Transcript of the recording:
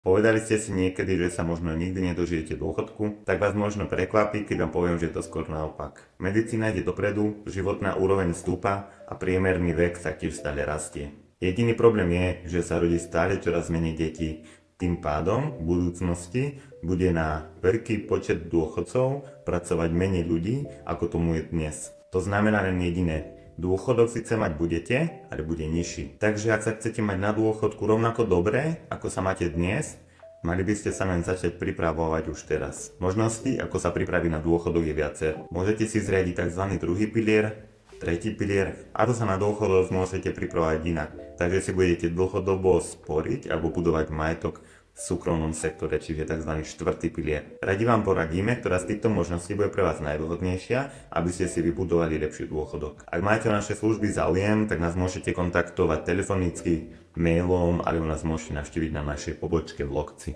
Povedali ste si niekedy, že sa možno nikdy nedožijete dôchodku? Tak vás možno prekvapí, keď vám poviem, že je to skôr naopak. Medicína ide dopredu, životná úroveň stúpa a priemerný vek sa tiež stále rastie. Jediný problém je, že sa rodí stále čoraz menej detí. Tým pádom v budúcnosti bude na veľký počet dôchodcov pracovať menej ľudí, ako tomu je dnes. To znamená len jediné. Dôchodok síce mať budete, ale bude nižší. Takže ak sa chcete mať na dôchodku rovnako dobré, ako sa máte dnes, mali by ste sa len začať pripravovať už teraz. Možností, ako sa pripraviť na dôchodok, je viacero. Môžete si zriadiť tzv. Druhý pilier, tretí pilier, a to sa na dôchodok môžete pripravovať inak. Takže si budete dlhodobo sporiť alebo budovať majetok v súkromnom sektore, čiže tzv. Štvrtý pilier. Radi vám poradíme, ktorá z týchto možností bude pre vás najvhodnejšia, aby ste si vybudovali lepší dôchodok. Ak máte o naše služby záujem, tak nás môžete kontaktovať telefonicky, mailom, alebo nás môžete navštíviť na našej pobočke v Lokci.